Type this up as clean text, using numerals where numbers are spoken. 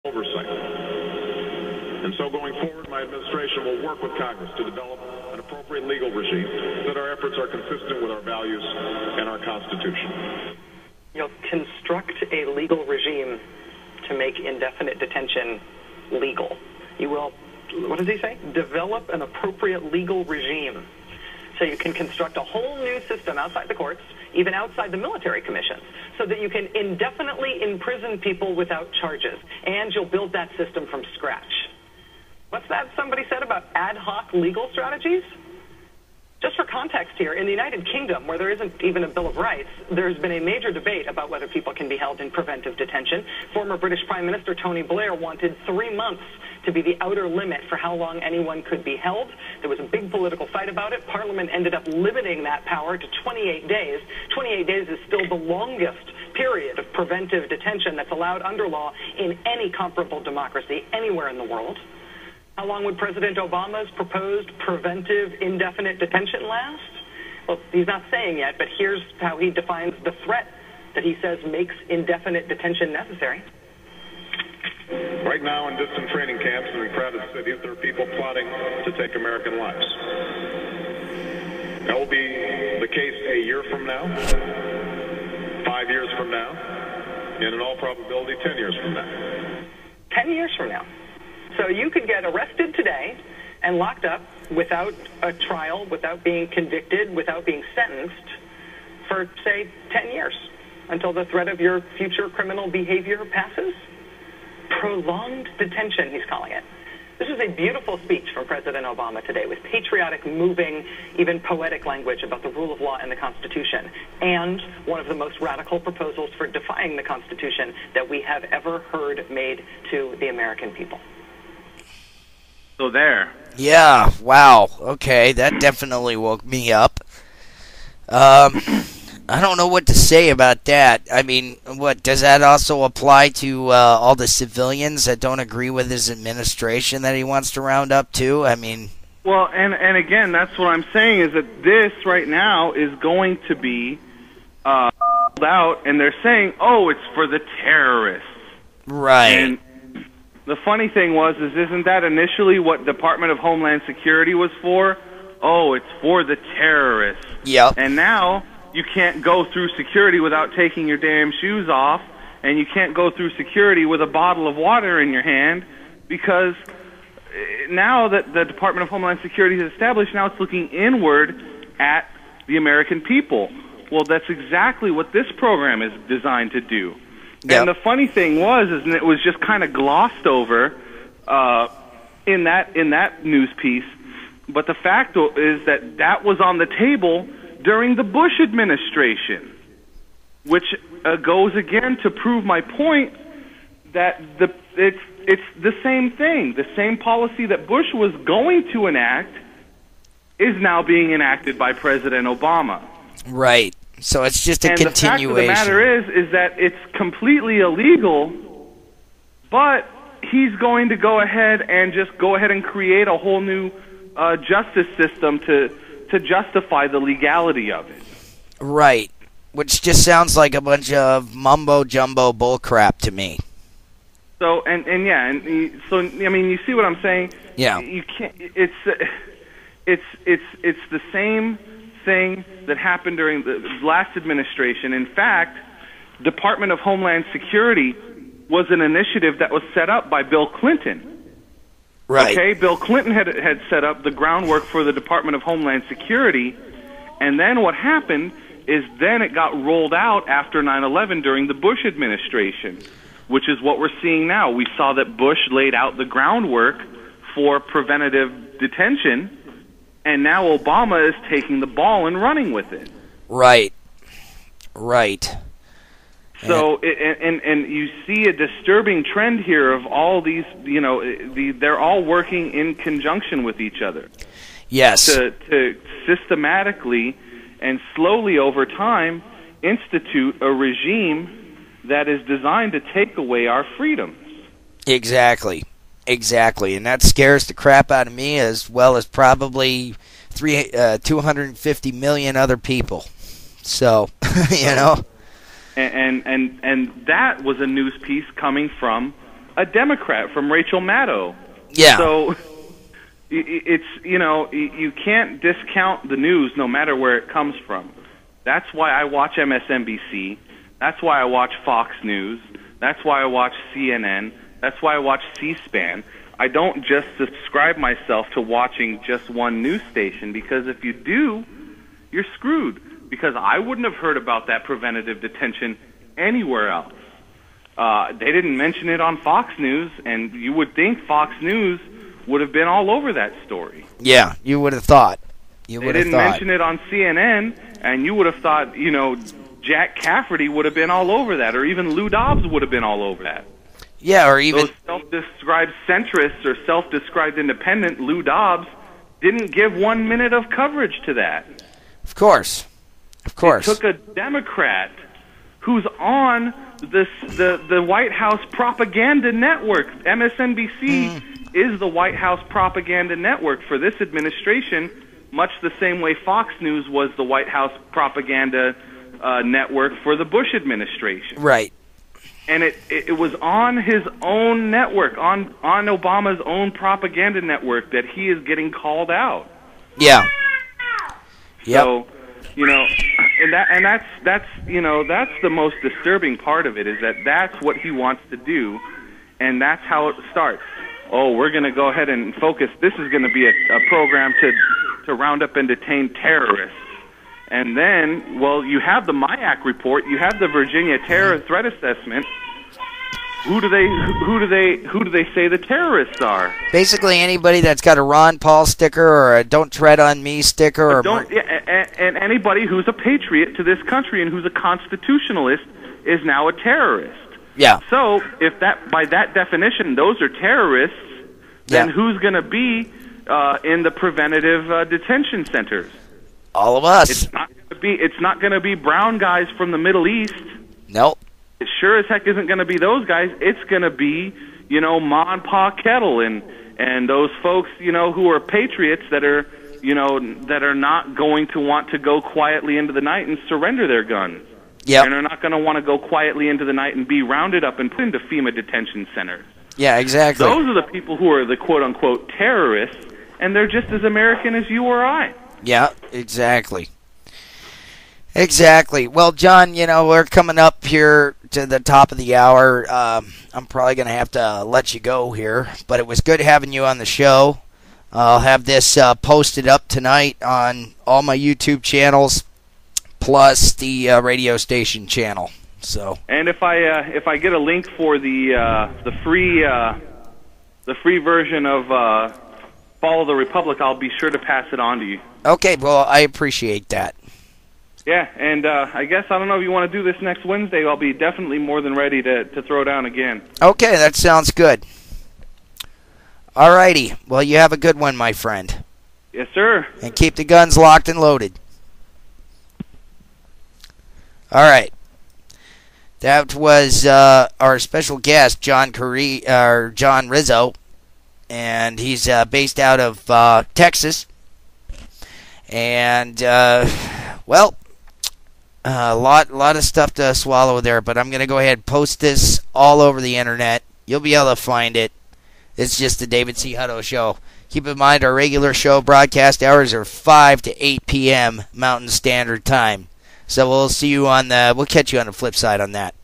oversight. And so going forward, my administration will work with Congress to develop an appropriate legal regime so that our efforts are consistent with our values and our Constitution. You'll construct a legal regime to make indefinite detention legal. You will, what does he say? Develop an appropriate legal regime. So you can construct a whole new system outside the courts, even outside the military commissions, so that you can indefinitely imprison people without charges. And you'll build that system from scratch. What's that somebody said about ad hoc legal strategies? Just for context here, in the United Kingdom, where there isn't even a Bill of Rights, there's been a major debate about whether people can be held in preventive detention. Former British Prime Minister Tony Blair wanted 3 months to be the outer limit for how long anyone could be held. There was a big political fight about it. Parliament ended up limiting that power to 28 days. 28 days is still the longest period of preventive detention that's allowed under law in any comparable democracy anywhere in the world. How long would President Obama's proposed preventive indefinite detention last? Well, he's not saying yet, but here's how he defines the threat that he says makes indefinite detention necessary. Right now in distant training camps and in crowded cities, there are people plotting to take American lives. That will be the case a year from now, 5 years from now, and in all probability 10 years from now. 10 years from now. So you could get arrested today and locked up without a trial, without being convicted, without being sentenced for, say, 10 years until the threat of your future criminal behavior passes. Prolonged detention, he's calling it. This is a beautiful speech from President Obama today with patriotic, moving, even poetic language about the rule of law and the Constitution, and one of the most radical proposals for defying the Constitution that we have ever heard made to the American people. So there. Yeah, wow. Okay, that definitely woke me up. I don't know what to say about that. I mean, what does that also apply to all the civilians that don't agree with his administration that he wants to round up too? I mean, well, and again, that's what I'm saying is that this right now is going to be out, and they're saying, oh, it's for the terrorists, right? And the funny thing isn't that initially what Department of Homeland Security was for? Oh, it's for the terrorists. Yep. And now you can't go through security without taking your damn shoes off, and you can't go through security with a bottle of water in your hand, because now that the Department of Homeland Security is established, now it's looking inward at the American people. Well, that's exactly what this program is designed to do. Yep. And the funny thing is it was just kind of glossed over in that news piece, but the fact is that was on the table during the Bush administration, which goes again to prove my point that it's the same thing. The same policy that Bush was going to enact is now being enacted by President Obama. Right. So it's just a continuation. And the fact of the matter is that it's completely illegal, but he's going to go ahead and create a whole new justice system to justify the legality of it. Right. Which just sounds like a bunch of mumbo-jumbo bullcrap to me. So, I mean, you see what I'm saying? Yeah. You can't, it's the same thing that happened during the last administration. In fact, Department of Homeland Security was an initiative that was set up by Bill Clinton. Right. Okay, Bill Clinton had set up the groundwork for the Department of Homeland Security, and then what happened is then it got rolled out after 9/11 during the Bush administration, which is what we're seeing now. We saw that Bush laid out the groundwork for preventative detention, and now Obama is taking the ball and running with it. Right. Right. So, and you see a disturbing trend here of all these, they're all working in conjunction with each other. Yes. To systematically and slowly over time institute a regime that is designed to take away our freedoms. Exactly. Exactly. And that scares the crap out of me as well as probably 250 million other people. So, you know. And that was a news piece coming from a Democrat, from Rachel Maddow. Yeah. So it's, you can't discount the news no matter where it comes from. That's why I watch MSNBC. That's why I watch Fox News. That's why I watch CNN. That's why I watch C-SPAN. I don't just subscribe myself to watching just one news station, because if you do, you're screwed. Because I wouldn't have heard about that preventative detention anywhere else. They didn't mention it on Fox News, and you would think Fox News would have been all over that story. Yeah, you would have thought. They didn't mention it on CNN, and you would have thought, Jack Cafferty would have been all over that, or even Lou Dobbs would have been all over that. Yeah, or even those self-described centrists or self-described independent, Lou Dobbs, didn't give 1 minute of coverage to that. Of course. Of course. It took a Democrat who's on the White House propaganda network. MSNBC is the White House propaganda network for this administration, much the same way Fox News was the White House propaganda network for the Bush administration. Right. And it was on his own network, on Obama's own propaganda network, that he is getting called out. Yeah. Yep. So, that's the most disturbing part of it, is that that's what he wants to do, and that's how it starts. Oh, we're going to go ahead and focus. This is going to be a program to round up and detain terrorists. And then, well, you have the MIAC report, you have the Virginia Terror Threat Assessment. Who do they say the terrorists are? Basically, anybody that's got a Ron Paul sticker or a "Don't Tread on Me" sticker, and anybody who's a patriot to this country and who's a constitutionalist is now a terrorist. Yeah. So, if by that definition those are terrorists, then who's going to be in the preventative detention centers? All of us. It's not going to be brown guys from the Middle East. Nope. It sure as heck isn't going to be those guys. It's going to be, Ma and Pa Kettle and those folks, who are patriots that are, that are not going to want to go quietly into the night and surrender their guns. Yeah. And they're not going to want to go quietly into the night and be rounded up and put into FEMA detention centers. Yeah, exactly. Those are the people who are the quote-unquote terrorists, and they're just as American as you or I. Yeah, exactly. Exactly. Well, John, we're coming up here to the top of the hour. I'm probably going to have to let you go here, but it was good having you on the show. I'll have this posted up tonight on all my YouTube channels, plus the radio station channel. So. And if I get a link for the free version of Follow the Republic, I'll be sure to pass it on to you. Okay, well, I appreciate that. Yeah, and I guess, I don't know if you want to do this next Wednesday. I'll be definitely more than ready to throw down again. Okay, that sounds good. All righty. Well, you have a good one, my friend. Yes, sir. And keep the guns locked and loaded. All right. That was our special guest, John Rizzo, and he's based out of Texas. And well, a lot of stuff to swallow there, but I'm going to go ahead and post this all over the internet. You'll be able to find it. It's just the David C. Hutto Show. Keep in mind our regular show broadcast hours are 5 to 8 p.m. Mountain Standard Time. So we'll catch you on the flip side on that.